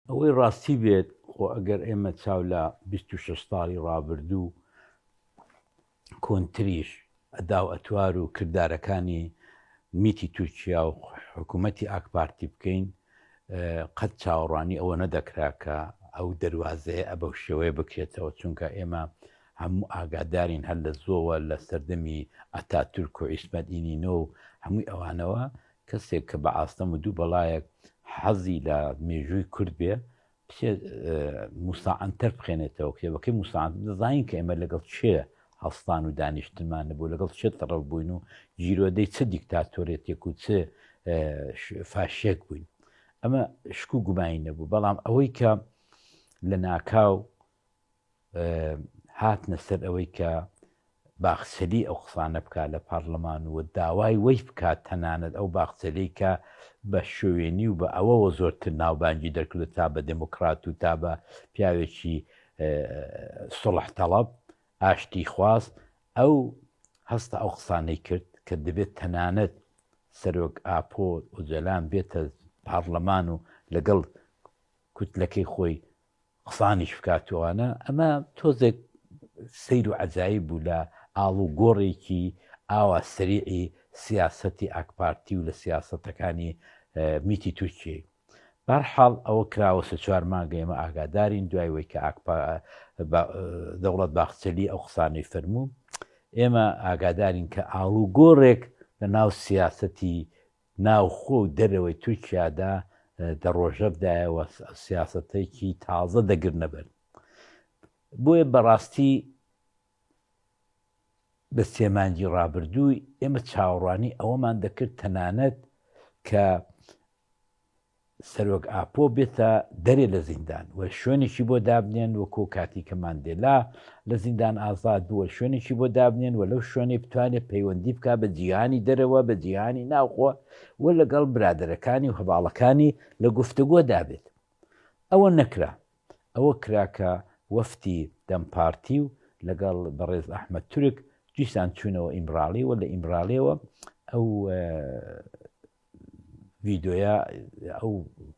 ئەوەی ڕاستی بێت خۆ ئەگەر ئێمە چاو لە 26 ساڵی ڕابردوو کۆنتریش ئەدا و ئەتوار و کردارەکانی میتی تورکیا و حکوومەتی ئاکپارتی بکەین قەت چاوەڕوانی ئەوە نەدەکرا کە ئەو دەواازەیە ئەبە شێوەیە بکرێتەوە چونکە ئێمە هەموو ئاگادارین هەر لە زۆوە لە سەردەمی ئەتا تورک و ئیسمەدینینۆ و هەمووی ئەوانەوە کەسێک کە بە ئاستەم و دوو بەڵایەک حەزی لە مێژووی کورد بێ موساعەنتەر بخێنێتەوە کتێبەکەی موساعەن دەزانین کە ئێمە لەگەڵ چێ هەڵستان و دانیشتمان نەبوو لەگەڵ چێ تەڕەف بووین و جیرۆدەی چه دیکتاتۆرێتێک و چه فاشێک بووین ئەمە شکو گومانی نەبوو بەڵام ئەوەی کە لە ناکاو هاتنە سەر ئەوەی کە باخچەلی ئەو قسانە بکات لە پارلەمان و داوای وەی بکات تەنانەت ئەو باخچەلەی کە بە شوێنی و بە ئەوەوە زۆرتر ناوبانگی دەرکرد تا بە دموکرات و تا بە پیاوێکی سڵح تەڵەب ئاشتی خواست ئەو هەستا ئەو قسانەی کرد کە دەبێت تەنانەت سەرۆک ئاپۆ ئۆجەلان بێتە پارلەمان و لەگەڵ کوتلەکەی خۆی قسانیش بکاتوانە ئەمە تۆزێک سیر و عەجایب بوو لە ئاڵ و گۆڕێکی ئاوا سەریعی سیاسەتی ئاکپارتی و لە سیاسەتەکانی میتی تورکیە بەرحاڵ ئەوە کراوە سە چوار مانگە ئێمە ئاگادارین دوای وەی کە دەوڵەت باخچەلی ئەو قسانەی فەرموو ئێمە ئاگادارین کە ئاڵ و گۆڕێک لە ناو سیاسەتی ناوخۆ و دەرەوەی تورکیادا دەڕۆژە بدایەوە سیاسەتێکی تازە دەگرنە بەر بۆیە بەڕاستی بە سێمانگی ڕابردووی ئێمە چاوەڕوانی ئەوەمان دەکرد تەنانەت کە سەرۆک ئاپۆ بێتە دەرێ لە زیندان و شوێنێکی بۆ دابنێن وەکۆ کاتی کە ماندێلا لە زیندان ئازاد بووە شوێنێکی بۆ دابنێن و لەو شوێنێ بتوانێت پەیوەندی بکە بە جیهانی دەرەوە بە جیهانی ناوخۆ و لەگەڵ برادەرەکانی و هەواڵەکانی لە گفتوگۆ دابێت ئەوە نەکرا ئەوە کراکە وەفتی دەمپارتی و لەگەڵ بەڕێز ئەحمەد تورک جیسان چوونەوە ئیمراڵی و لە ئیمراڵیەوە ئەو ڤیدۆیە ئەو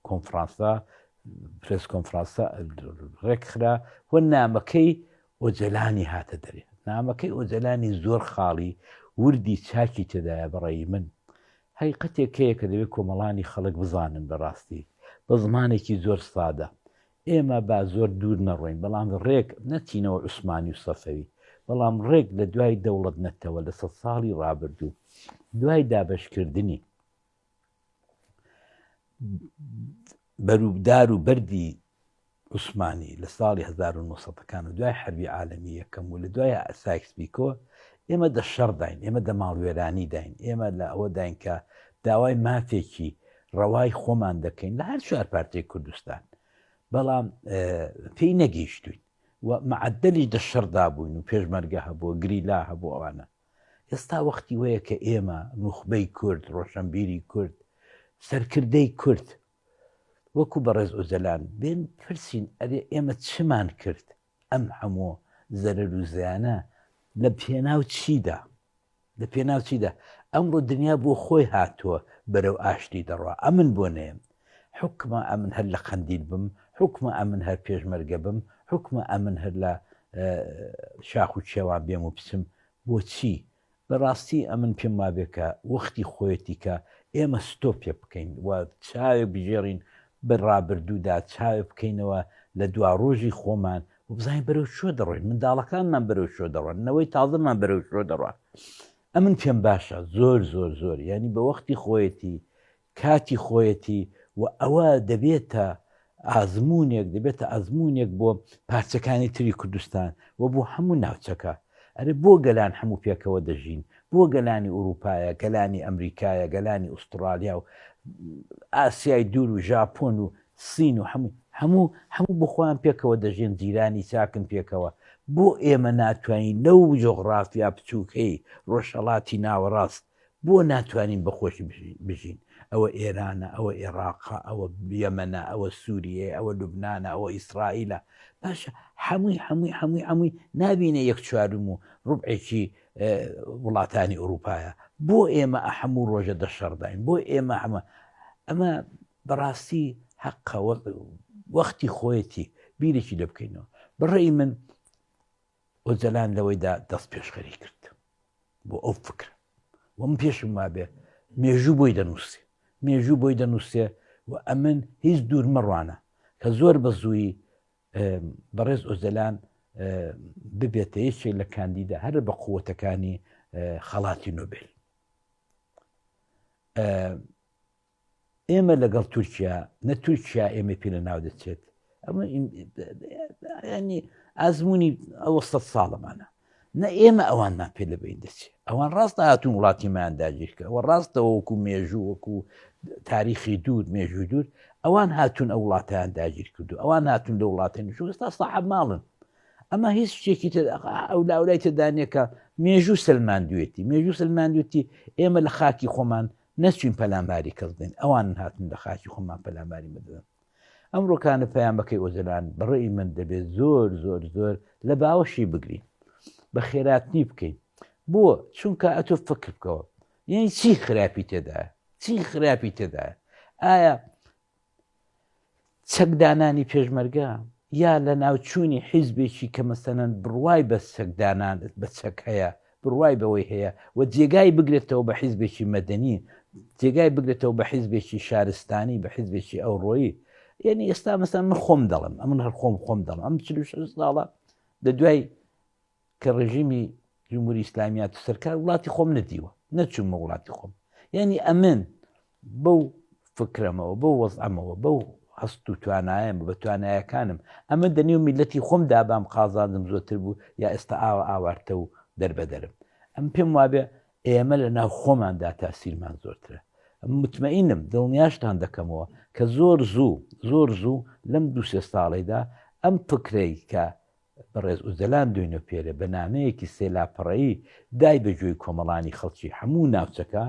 کۆنفرانسە پرس کۆنفرانسە ڕێکخرا و نامەکەی ئۆجەلانی هاتە دەرێ نامەکەی ئۆجەلانی زۆر خاڵی وردی چاکی تێدایە بەڕێی من حقیقەتێکەیە کە دەوێت کۆمەڵانی خەڵک بزانن بەڕاستی بە زمانێکی زۆر سادە ئێمە با زۆر دوور نەڕۆین بەڵام ڕێک نەچینەوە عوسمانی و سەفەوی بەڵام ڕێک لە دوای دەوڵەت نەتەوە لە 100 ساڵی ڕابردوو دوای دابەشکردنی بەروبدار و بەردی عوسمانی لە ساڵی 1970ەکان و دوای حربی عالەمی یەکەم و لە دوای سایکس پیکۆ ئێمە دەشەڕ داین ئێمە دەماڵوێرانی داین ئێمە لە ئەوە داین کە داوای مافێکی ڕەوای خۆمان دەکەین لە هەر چوار پارتەی کوردستان بەڵام پێی نەگەیشتوین و معدەلی دەشەڕدا بووین و پێشمەرگە هەبووە گریلا هەبوو ئەوانە ئێستا وەختی وەیە کە ئێمە نوخبەی کورد ڕۆشنبیری کورد سەرکردەی کورد وەکو بەڕێز ئۆجەلان بێن پرسین ئەرێ ئێمە چمان کرد ئەم هەموو زەرەر و زیانە لە پێناو چیدا لە پێناو چیدا ئەمڕۆ دنیا بۆ خۆی هاتووە بەرەو ئاشتی دەڕوا ئەمن بۆ نێم حکمە ئەمن هەر لە خەندیل بم حکمە ئەمن هەر پێشمەرگە بم حکمە ئەمن هەر لە شاخ و چێوان بێم و بچم بۆچی بەڕاستی ئەمن پێم وابێکە وەختی خۆیەتی کە ئێمە ستۆپێ بکەین و چاوێ بژێڕین بە ڕابردوودا چاوێ بکەینەوە لە دوا ڕۆژی خۆمان و بزانین بەرەو شۆ دەڕۆین منداڵەکانمان بەرەو شۆ دەڕۆن نەوەی تازەمان بەرەو شۆ دەڕوە ئەمن پێم باشە زۆر زۆر زۆر ینی بە وەختی خۆیەتی کاتی خۆیەتی و ئەوە دەبێتە ئازمونێک دەبێتە ئەزمونێک بۆ پارچەکانی تری کوردستان و بۆ هەموو ناوچەکە ئەرێ بۆ گەلان هەموو پێکەوە دەژین بۆ گەلانی ئوروپایە گەلانی ئەمریکایە گەلانی ئوسترالیا و ئاسیای دوور و ژاپۆن و سین و هەموو بۆ خۆیان پێکەوە دەژێن جیرانی چاکن پێکەوە بۆ ئێمە ناتوانین لەو جۆغڕافیا بچووکەی ڕۆژهەڵاتی ناوەڕاست بۆ ناتوانین بەخۆشی بژین ئەوە ئێرانە ئەوە عێراقە ئەوە یەمەنە ئەوە سووریە ئەوە لوبنانە ئەوە ئیسرائیلە باشە هەمووی نابینە یەک چوارم و ڕوبعێکی وڵاتانی ئوروپایە بۆ ئێمە هەموو ڕۆژە دەشەڕداین بۆ ئێمە ئەمە بەڕاستی حەقەوە وەختی خۆیەتی بیرێکی لێ بکەینەوە. بەڕێی من ئۆجەلان لەوەیدا دەست پێشخەری کرد بۆ ئەو فکر و من پێشم وابێ مێژوو بۆی دەنووسێ مێژوو بۆی دەنووسێ و ئەمن هیچ دوور مەڕوانە کە زۆر بە زووی بەڕێز ئۆجەلان ببێتە یەکێک لە کاندیدا هەر بە قووەتەکانی خەڵاتی نۆبێل. ئێمە لەگەڵ تورکیا نە تورکیا ئێمە پێ لە ناو دەچێت ئەمە ینی ئازمموی ئەوە 100 ساڵەمانە نە ئێمە ئەوانمان پێ لەبین دەچێت ئەوان ڕاستە هاتوون وڵاتیمان داگیرکە ئەوە ڕاستەوە وەکو مێژوو وەکو تاریخی دوور مێژوو دوور ئەوان هاتوون ئەو وڵاتیان داگیر کردو ئەوان هاتوون لە وڵاتانی شو ئێستا ساحەب ماڵن ئەمە هیچ شتێکی ئەو لاولای تێدانێکە مێژوو سلماندوێتی مێژوو سلماندوێتی ئێمە لە خاکی خۆمان نەچوین پەلاماری کەسدەین ئەوان هاتن لە خاکی خۆمان پەلاماری مەدەن. ئەمڕۆکانە پەیامەکەی ئۆجەلان بەڕێی من دەبێت زۆر زۆر زۆر لە باوەشی بگرین بە خێراتنی بکەین بۆ چونکە ئەتۆ فکر بکەوە یعنی چی خراپی تێدایە چی خراپی تێدایە ئایا چەکدانانی پێشمەرگە یا لە ناوچوونی حیزبێکی کە مەسەنەن بڕوای بە چەکدانان بە چەک هەیە بڕوای بەوەی هەیە و جێگای بگرێتەوە بە حیزبێکی مەدەنی جێگای بگرێتەوە بە حیزبێکی شارستانی بە حیزبێکی ئەوڕۆیی یعنی ئێستا مەسەن من خۆم دەڵم ئەمن هەر خۆم دەڵم ئەم 46 ساڵە لە دوای کە ڕژیمی جمهوری ئیسلامیات و سەرکار وڵاتی خۆم نەدیوە نەچوومە وڵاتی خۆم یعنی ئەمن بەو فکرەمەوە بەو وەزعەمەوە بەو هەست و توانایەم بە توانایەکانم ئەمە دەنێو میلەتی خۆم دابام قازادم زۆرتر بوو یا ئێستا ئاوارتە و دەربەدەرم ئەم پێم وابێ ئێمە لە ناو خۆماندا تاسیرمان زۆرترە متمەئینم دڵنیاشتان دەکەمەوە کە زۆر زوو لەم 2-3 ساڵێدا ئەم فکرەی کە بەڕێز ئۆجەلان دوێنە پێرە بە نامەیەکی سێلاپەڕەیی دای بەگوێی کۆمەڵانی خەڵکی هەموو ناوچەکە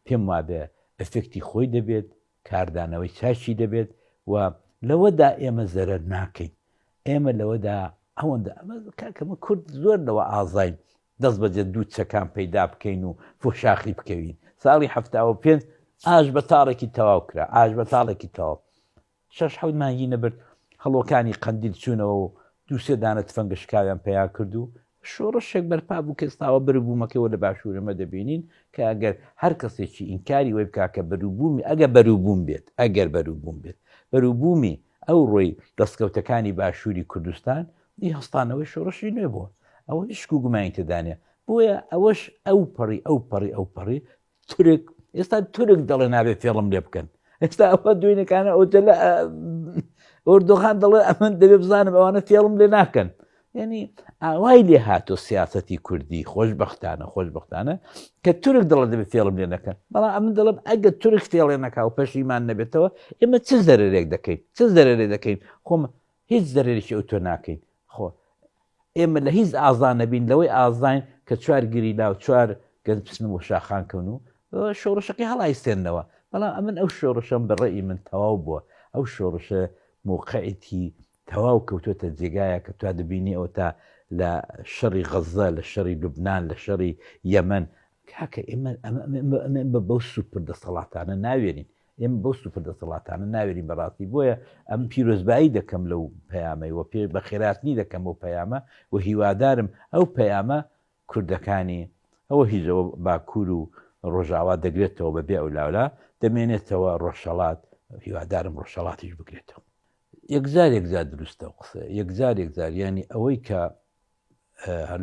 پێم وابێ ئەفێکتی خۆی دەبێت کاردانەوەی چاچی دەبێت و لەوەدا ئێمە زەرەر ناکەین ئێمە لەوەدا ئەوەندە ئەمە کاکەمە کورد زۆر لەوە ئازاین دەست بەجێ دوو چەکان پەیدا بکەین و فۆشاخی بکەوین ساڵی 75 ئاش بە تاڵێکی تەواو کرا ئاش بە تاڵێکی تەواو 6-7 مانگی نەبرد هەڵۆکانی قەندیل چوونەوە و 2-3 دانە تفەنگە شکاویان پیا کرد و شۆڕەشێک بەرپا بوو کە ئێستاوە بەروبوومەکەەوە لە باشوورەمە دەبینین کە ئەگەر هەر کەسێکی ئینکاری وەی بکا کە بەروبوومی ئەگە بەروبووم بێت ئەگەر بەروبووم بێت بەروبوومی ئەو ڕۆی دەستکەوتەکانی باشووری کوردستان دی هەستانەوەی شۆڕەشی نوێ بووە ئەوە هیچ و گومانی تێدانێ بۆیە ئەوەش ئەو پەڕی تورک ئێستا تورک دەڵێ نابێت فێڵم لێ بکەن ئێستا ئەوە دوێنەکانە ئۆتەلە ئۆردۆخان دەڵێ ئەمن دەبێ بزانم ئەوانە فێڵم لێ ناکەن یعنی ئاوای لێ هاتۆ سیاسەتی کوردی خۆشبەختانە کە تورک دڵە دەبێت فێڵم لێ نەکەن بەڵام ئەمن دەڵم ئەگە تورک فێڵێ نەکا و پەشیمان نەبێتەوە ئێمە چ زەرێک دەکەین خۆم هیچ زەرێکی ئەو تۆ ناکەین خۆ ئێمە لە هیچ ئازان نەبین لەوەی ئازاین کە 4 گریلا و 4 گەنج پسنم و شاخان کەون و شۆڕشەکەی هەڵایستێنەوە بەڵام ئەمن ئەو شۆڕشەم بەڕێی من تەواو بووە ئەو شۆڕشە موقعیتی تەواو کەوتۆتە جێگایە کە تو دەبینی ئەو تا لە شەڕی غەزە لە شەڕی لوبنان لە شەڕی یەمەن کاکە ئێمە بەو سوپر دەسەڵاتانە ناوێنین ئێمە بەو سوپر دەسەڵاتانە ناوێنین بەڕاستی بۆیە ئەم پیرۆزبایی دەکەم لەو پەیامەی و پێ بە خێراتنی دەکەم ئەو پەیامە و هیوادارم ئەو پەیامە کوردەکانی ئەوە هیچەوە باکوور و ڕۆژاوا دەگرێتەوە بەبێ ئەو لاولا دەمێنێتەوە ڕۆژەڵات هیوادارم ڕۆژەڵاتیش بگرێتەوە یەکجار دروستە و قسە یەکجار ینی ئەوەی کە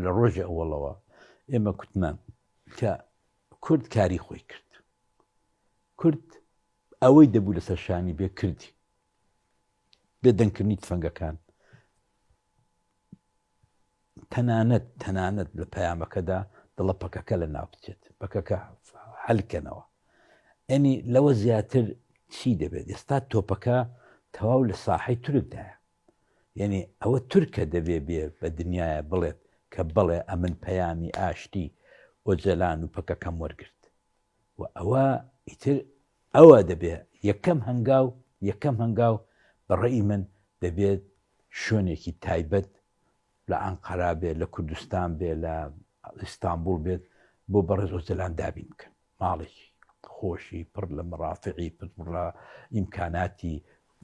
لە ڕۆژی ئەوڵەوە ئێمە کوتمان کە کورد کاری خۆی کرد کورد ئەوەی دەبوو لەسەر شانی بێ کردی بێدەنگکردنی تفەنگەکان تەنانەت لە پەیامەکەدا دڵە پەکەکە لە ناو بچێت پەکەکە هەلکەنەوە ئەنی لەوە زیاتر چی دەبێت ئێستا تۆپەکە تەواو لە ساحەی تورکدایە یعنی ئەوە تورکە دەبێ بێ بە دنیاە بڵێت کە بڵێ ئەمن پەیامی ئاشتی ئۆجەلان و پەکەکەم وەرگرت و ئەوە ئیتر ئەوە دەبێت یەکەم هەنگاو بەڕێی من دەبێت شوێنێکی تایبەت لە ئەنقەرا بێت لە کوردستان بێت لە ئیستانبول بێت بۆ بەڕێز ئۆجەلان دابین بکەن ماڵێکی خۆشی پڕ لە مەرافعی پڕ لە ئیمکاناتی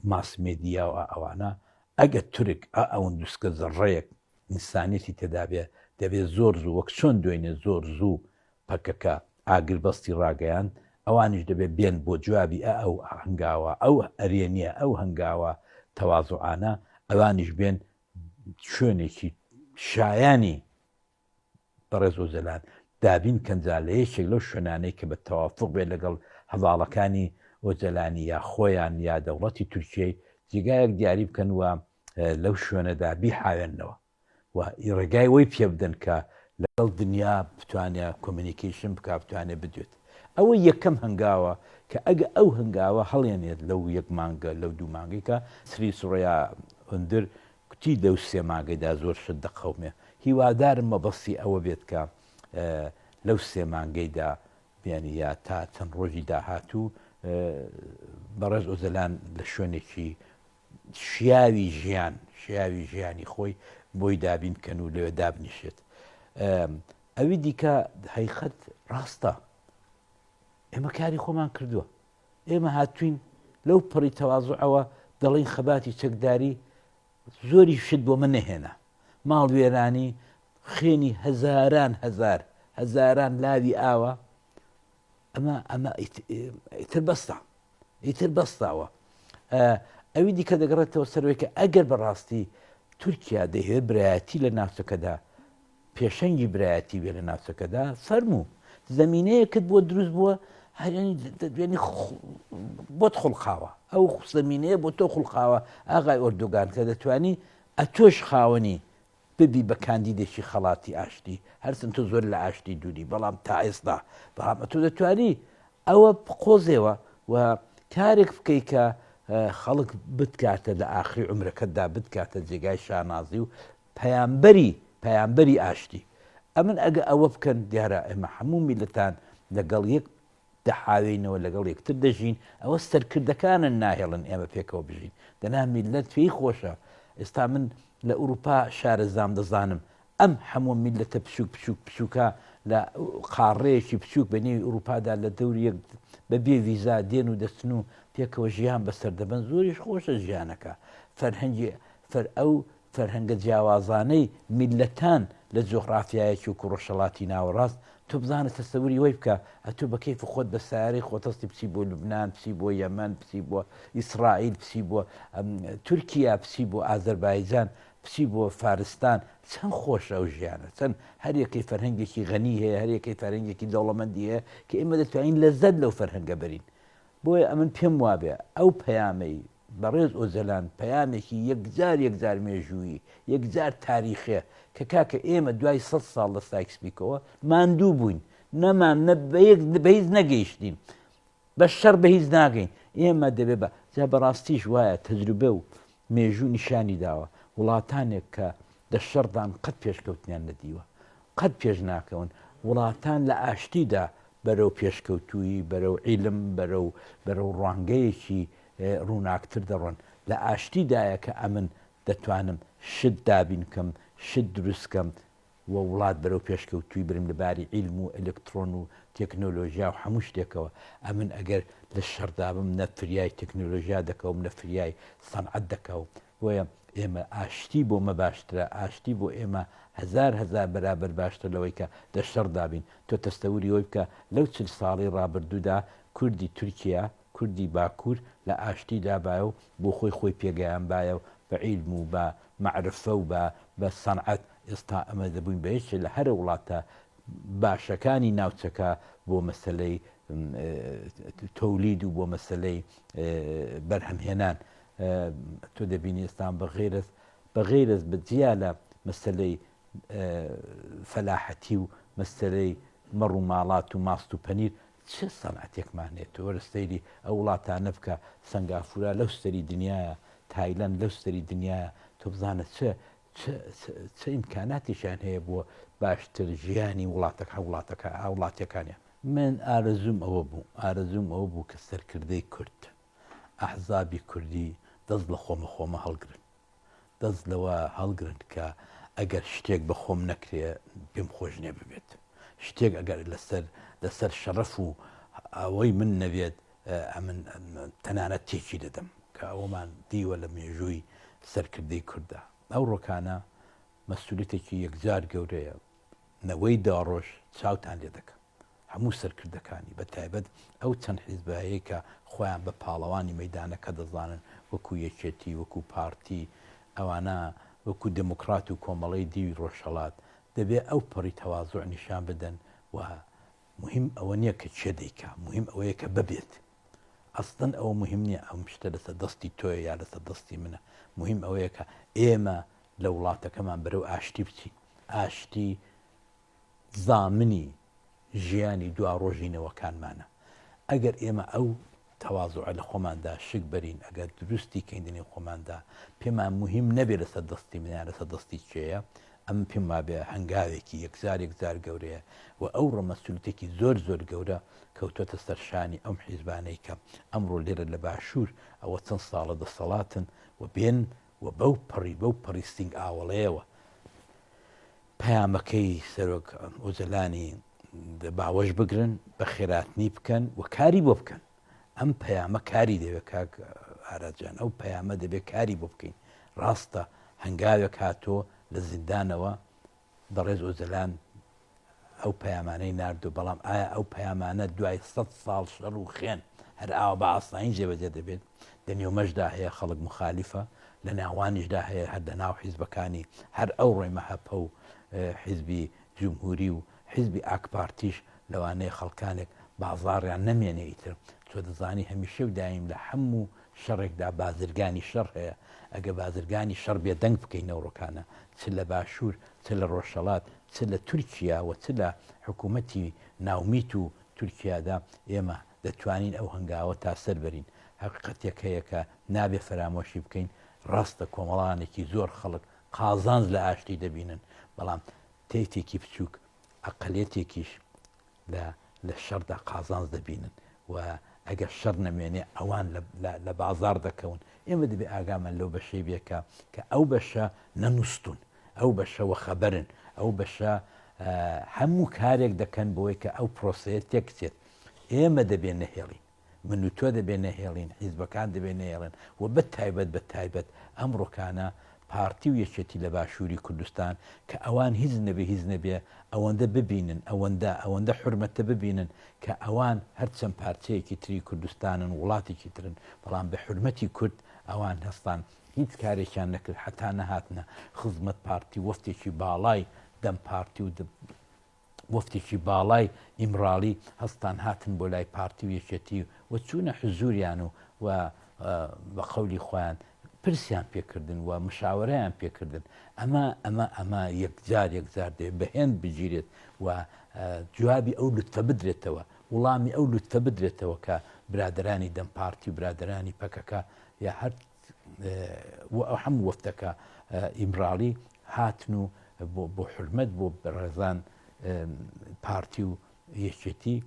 ماسمێدیا و ئەوانە ئەگە تورک ئەوەن دووسکە زەڕەیەک ئینسانیەتی تێدا بێ دەبێت زۆر زوو وەک چۆن دوێنێ زۆر زوو پەکەکە ئاگربەستی ڕاگەیان ئەوانش دەبێت بێن بۆ جوابی ئەو هەنگاوە ئەو ئەرێنیە ئەو هەنگاوە تەواضعانە ئەوانش بێن شوێنێکی شایانی بەڕێز و زەلان دابین کەنجا لە یەکێک لەو شوێنانەی کە بە تەوافق بێت لەگەڵ هەواڵەکانی ئۆجەلانی یا خۆیان یا دەوڵەتی تورکیای جێگایەک دیاری بکەن وە لەو شوێنەدا بیحاوێنەوە و ڕێگای وەی پێ بدەن کە لەگەڵ دنیا بتوانێت کۆمیونیکیشن بک بتوانێت بدوێت ئەوە یەکەم هەنگاوە کە ئەگە ئەو هەنگاوە هەڵێنێت لەو یەک مانگە لەو دوو مانگی کە سری سوڕیا هەندر کوتی لەو سێ مانگەیدا زۆر شت دەقەومێ هیوادارم مەبەستی ئەوە بێت کە لەو سێ مانگەیدا بیانی یا تا چەند ڕۆژی داهاتوو بەڕێز ئۆزەلان لە شوێنێکی شیاوی ژیانی خۆی بۆی دابین کەن و لەوێ دابنیشێت ئەوی دیکە حقیقەت ڕاستە ئێمە کاری خۆمان کردووە ئێمە هاتوین لەو پڕی تەواضعەوە دەڵێن خەباتی چەکداری زۆری شت بۆ من نەهێنا ماڵ وێرانی خێنی هەزاران لاوی ئاوە ئەمە ئیتر بەستاوە ئەوی دیکە دەگەڕێتەوە سەرەوەی کە ئەگەر بەڕاستی تورکیا دەهێت برایەتی لە ناوچەکەدا پێشەنگی برایەتی بێ لە ناوچەکەدا فەرموو زەمینەیەکت بۆ دروست بووە دوێنی بۆت خوڵقاوە ئەو زەمینەیە بۆ تۆ خوڵقاوە ئاغای ئۆردۆگان کە دەتوانی ئەتۆش خاوەنی ببی بە کاندیدێکی خەڵاتی ئاشتی هەرچەند تۆ زۆر لە ئاشتی دووری بەڵام تا ئێستا بەڵام تۆ دەتوانی ئەوە قۆزێەوە و کارێک بکەی کە خەڵک بتکاتە لە ئاخری عمرەکەتدا بتکاتە جێگای شانازی و پەیامبەری ئاشتی ئەمن ئەگە ئەوە بکەن دیارە ئێمە هەموو میلەتان لەگەڵ یەک دەحاوێنەوە لەگەڵ یەکتر دەژین ئەوە سەرکردەکانن ناهێڵن ئێمە پێکەوە بژین دەنا میلەت پێی خۆشە ئێستا من لە ئوروپا شارەزام دەزانم ئەم هەموو میلەتە پچووکە لە قاڕەیەکی بچووک بە نێوی ئوروپادا لە دەوری یەک بەبێ ویزا دێن و دەستن و پێکەوە ژیان بەسەر دەبن زۆریش خۆشە ژیانەکە ئەو فەرهەنگە جیاوازانەی میلەتان لە جۆغرافیایەکی و کوڕەشەڵاتی ناوەڕاست تۆ بزانە تەسەووری وەی بکە ئەتۆ بە کەیف خۆت بە سیارەی خۆتەستی پسی بۆ لوبنان پسی بۆ یەمەن پسی بۆ ئیسرائیل پسی بۆ تورکیا پسی بۆ ئازەربایجان پسی بۆ فارستان چەند خۆشە ئەو ژیانە چەند هەریەکەی فەرهەنگێکی غەنی هەیە هەریەکەی فەرهەنگێکی دەوڵەمەندی هەیە کە ئێمە دەتوانین لەزەت لەو فەرهەنگە بەرین بۆیە ئەمن پێم وابێ ئەو پەیامەی بەڕێز ئۆزەلان پەیامێکی یەکجار مێژووی یەکجار تاریخێ کە کاکە ئێمە دوای 100 ساڵ لە سایکسپیکەوە ماندوو بووین نەمان بەهیز نەگەیشتین بە شەڕ بە هیچ ناگەین ئێمە دەبێ بە جا بەڕاستیش وایە تەجروبە و مێژوو نیشانی داوە وڵاتانێک کە دە شەڕدان قەت پێشکەوتنیان نەدیوە قەت پێش ناکەون وڵاتان لە ئاشتیدا بەرەو پێشکەوتووی بەرەو عیلم بەرەو ڕوانگەیەکی ڕووناکتر دەڕۆن لە ئاشتیدایە کە ئەمن دەتوانم شت دابین کەم شت دروستکەم و وڵات بەرەو پێشکەوتوی برم لەباری عیلم و ئەلکترۆن و تەکنۆلۆژیا و هەموو شتێکەوە ئەمن ئەگەر لە شەردابم نەفریای تەکنۆلۆژیا دەکەوم نەفریای سەنعەت دەکەوم بۆیە ئێمە ئاشتی بۆ مە باشترە ئاشتی بۆ ئێمە هزار بەرابەر باشتر لەوەی کە دە شەڕ دابین تۆ تەستەوری وی بکە لەو 40 ساڵی ڕابردوودا کوردی تورکیا کوردی باکوور لە ئاشتی دابایە و بۆ خۆی پێگەیان باە و بە عیلم و بە معرفە و بە سەنعەت ئێستا ئەمە دەبووین بەهێشت لە هەرە وڵاتە باشەکانی ناوچەکە بۆ مەسلەی تەولید و بۆ مەسلەی بەرهەمهێنان تۆ دەبینی ئێستان بەغێرز بەجیا لە مەسلەی فەلاحەتی و مەسلەی مەڕ و ماڵات و ماست و پەنیر چه سەنعەتێکمان هەیە تۆ وەرەستەیری ئەو وڵاتانە بکە سنگافورە لەو سەری دنیاە تایلەند لەو سەری دنیاە تۆ بزانە چه ئیمکاناتیشان هەیە بۆ باشتر ژیانی وڵاتەکانیان من ئارەزوم ئەوە بوو کە سەرکردەی کورد ئەحزابی کوردی دەست لە خۆمە هەڵگرن دەست لەوە هەڵگرن کە ئەگەر شتێک بە خۆم نەکرێ پێم خۆش نێ ببێت شتێک ئەگەر لەسەر شەڕەف و ئەوەی من نەبێت ئەمن تەنانەت تێکی دەدەم کە کە ئەوەمان دیوە لە مێژووی سەرکردەی کووردا. ئەو ڕۆکانە مەسئولیتێکی یەکجار گەورەیە، نەوەی داڕۆژ چاوتان لێ دەکەم هەموو سەرکردەکانی بە تایبەت ئەو چەند حیزبایە کە خۆیان بە پاڵەوانی مەیدانەکە دەزانن، وەکو یەکێتی، وەکو پارتی، ئەوانە وەکو دموکرات و کۆمەڵی دیوی ڕۆژهەڵات، دەبێت ئەو پەڕی تەواضع نیشان بدەن و مهم ئەوە نییە کە چێ دەیکا، مهم ئەوەیە کە ببێت. ئەستن ئەوە مهم نییە ئەم شتە لەسەر دەستی تۆیە یا لەسەر دەستی منە، مهم ئەوەیە کە ئێمە لە وڵاتەکەمان بەرەو ئاشتی بچین، ئاشتی زامنی ژیانی دوا ڕۆژینەوەکانمانە. ئەگەر ئێمە ئەو تەواضع لە خۆماندا شک بەرین، ئەگەر دروستی کەیندنی خۆماندا پێمان مهم نەبێت لەسەر دەستی منیان لەسەر دەستی چێە، ئەم پێم وابێ هەنگاوێکی یەکزار گەورەیە و ئەو ڕەمەسئولیتێکی زۆر گەورە کەوتۆتە سەرشانی ئەم حیزبانەی کە ئەمڕۆ لێرە لە باشوور ئەوە چەند ساڵە دەسەڵاتن و بێن و بەو پەڕی سنگ ئاوەڵەیەوە پەیامەکەی سەرۆک ئۆزەلانی باوەش بگرن، بە خێراتنی بکەن و کاری بۆ بکەن. ئەم پەیامە کاری دەوێت کاک ئاراجان، ئەو پەیامە دەبێت کاری بۆ بکەین. ڕاستە هەنگاوێک هاتۆ لە زیندانەوە بەڕێز ئۆزەلان ئەو پەیامانەی ناردو، بەڵام ئایا ئەو پەیامانە دوای 100 ساڵ شەڕ و خێن هەر ئاوا بە ئاسایی جێبەجێ دەبێت؟ لە نێومەشدا هەیە خەڵک مخالیفە، لە ناوانیشدا هەیە هەر لە ناو حیزبەکانی هەر ئەو ڕێمە هەپە و حیزبی جمهوری و حیزبی ئاکپارتیش لەوانەیە خەڵکانێک بازاڕیان نەمێنێ ئیتر. تۆ دەزانی هەمیشە و دایم لە هەموو شەڕێکدا بازرگانی شەڕ هەیە. ئەگە بازرگانی شەڕ بێدەنگ بکەین نەوڕۆکانە، چ لە باشوور، چ لە ڕۆژهەڵات، چ لە تورکیا و چ لە حکوومەتی ناومیت و تورکیادا، ئێمە دەتوانین ئەو هەنگاوە تا سەر بەرین. حقیقەتێک هەیە کە نابێ فەرامۆشی بکەین، ڕاستە کۆمەڵانێکی زۆر خەڵک قازانج لە ئاشتی دەبینن، بەڵام تێکێکی بچووک ئەقلێتێکیش لە شەردا قازانج دەبینن و ئەگەر شەڕ نەمێنێ ئەوان لە بازار دەکەون. ئێمە دەبێ ئاگامان لەو بەشەی بێکە کە ئەو بەشە نەنووسون، ئەو بەشەوە خەبەرن، ئەو بەشە هەموو کارێک دەکەن بۆی کە ئەو پرۆسەیە تێکچێت. ئێمە دەبێ نەهێڵین، من و تۆ دەبێ نەهێڵین، حیزبەکان دەبێ نەهێڵن و بە تایبەت ئەم ڕۆکانە پارتی و یەکێتی لە باشووری کوردستان کە ئەوان هیچ نەبێ ئەوەندە ببینن، ئەوەندە حرمەتە ببینن کە ئەوان هەرچەند پارچەیەکی تری کوردستانن، وڵاتێکی ترن، بەڵام بە حرمەتی کورد ئەوان هەستان هیچ کارێکیان نەکرد، حتا نەهاتنە خزمەت پارتی، وەفتێکی باڵای دەم پارتی و وەفتێکی باڵای ئیمراڵی هەستان هاتن بۆ لای پارتی و یەکێتی و چوونە حزوریان و بە قەولی خۆیان پرسیان پێکردن و مشاوەرەیان پێکردن. ئەمە یەکجار دێ بەهێن بگیرێت و جوابی ئەو لوتفە بدرێتەوە، وڵامی ئەو لوتفە بدرێتەوە کە برادرانی دەم پارتی و برادرانی پەکەکە یا هەر هەموو وەفتەکە ئیمراڵی هاتن و بۆ حرمەت بۆ بەڕێزان پارتی و یەکێتی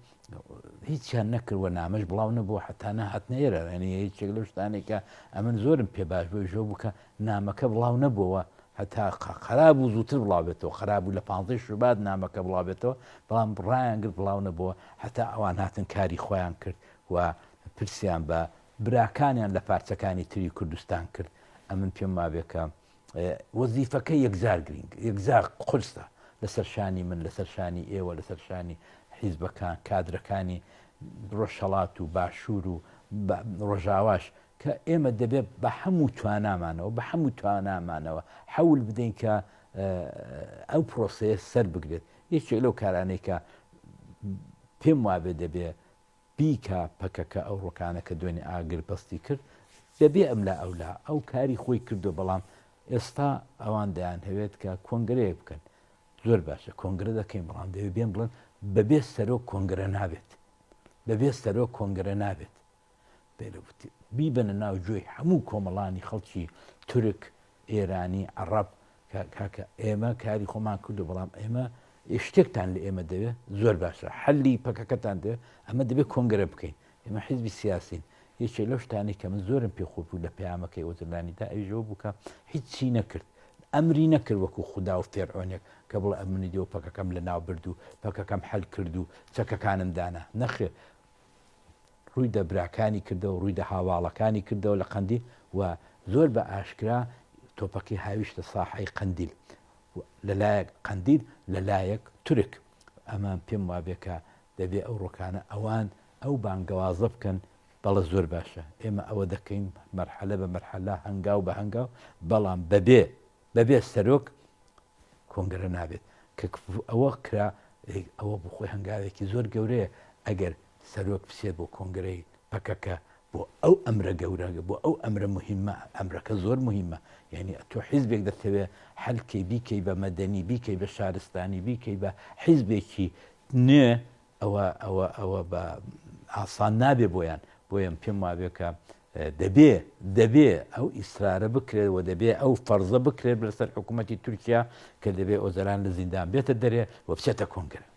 هیچیان نەکردوە، نامەش بڵاو نەبووە، حتا نەهاتنە ئێرە. ینی هیچێک لەو شتانێکە ئەمن زۆرم پێ باش بۆی ژۆ بووکە نامەکە بڵاو نەبووەوە، هەتا خراب و زووتر بڵاوێتەوە، خراب و لە 15 شوبات نامەکە بڵاوێتەوە، بەڵام ڕایان گرت بڵاو نەبووە، هەتا ئەوان هاتن کاری خۆیان کرد و پرسیان بە براکانیان لە پارچەکانی تری کوردستان کرد. ئەمن پێم وابێکە وەزیفەکە یەکجار گرنگ، یەکجار قورسە لەسەر شانی من، لەسەر شانی ئێوە، لەسەر شانی حیزبەکان، کادرەکانی ڕۆژهەڵات و باشوور و ڕۆژاواش کە ئێمە دەبێت بە هەموو توانامانەوە حەول بدەین کە ئەو پرۆسەیە سەر بگرێت. یەکێک لەو کارانەی کە پێم وابێ دەبێ بیکە پەکەکە ئەو ڕۆکانە کە دوێنێ ئاگر پەستی کرد، دەبێ ئەملا ئەولا ئەو کاری خۆی کردو، بەڵام ئێستا ئەوان دەیان هەوێت کە کۆنگرەیە بکەن. زۆر باشە کۆنگرە دەکەین، بەڵام دەوێت بێن بڵێن بەبێ سەرۆک کۆنگرە نابێت، بەبێ سەرۆک کۆنگرە نابێت، بیبنە ناو گوێی هەموو کۆمەڵانی خەڵکی تورک، ئێرانی، عەرەب کاکە ئێمە کاری خۆمان کردو، بەڵام ئێمە شتێکتان لە ئێمە دەوێت زۆر باشە، حەلی پەکەکەتان دەوێت، ئەمە دەبێت کۆنگرە بکەین. ئێمە حیزبی سیاسین. یەکێک لەو شتانی کە من زۆرم پێخۆ بوو لە پەیامەکەی ئۆزەلانیدا ئەویژەوە بووکە هیچی نەکرد، ئەمری نەکرد وەکو خودا و فێرعۆنێک کە بڵێ ئەمنی دێ و پەکەکەم لە ناو برد و پەکەکەم حەل کرد و چەکەکانم دانا. نەخێر، ڕووی دەبراکانی کردەوە ڕووی دە هاواڵەکانی کردەوە لە قەندیل و زۆر بە ئاشکرا تۆپەکەی هاویشتە ساحەی قەندیل لەلایەک قەندیل لەلایەک تورک ئەمان پێم وابێکە دەبێ ئەو ڕۆکانە ئەوان ئەو بانگەوازە بکەن بەڵە زۆر باشە ئێمە ئەوە دەکەین مەرحەلە بە مەرحەلە هەنگاو بە هەنگاو بەڵام بەبێ سەرۆک کۆنگرە نابێت کە ئەوە کرا ئەوە بخۆی هەنگاوێکی زۆر گەورەیە ئەگەر سەرۆک بسێت بۆ کۆنگرەی پەکەکە بۆ ئەو ئەمرە گەورە بۆ ئەو ئەمرە مهمە ئەمرەکە زۆر مهمە یعنی تۆ حیزبێک دەتەوێت هەلکەی بیکەی بە مەدەنی بیکەی بە شارستانی بیکەی بە حیزبێکی نوێ ئەوە بە ئاسان نابێ بۆیان بۆیان پێم وابێکە دەبێ ئەو ئیسرارە بکرێت و دەبێ ئەو فەرزە بکرێت لەسەر حکوومەتی تورکیا کە دەبێ ئۆزەران لە زیندان بێتە دەرێ و بچێتە کۆنگرە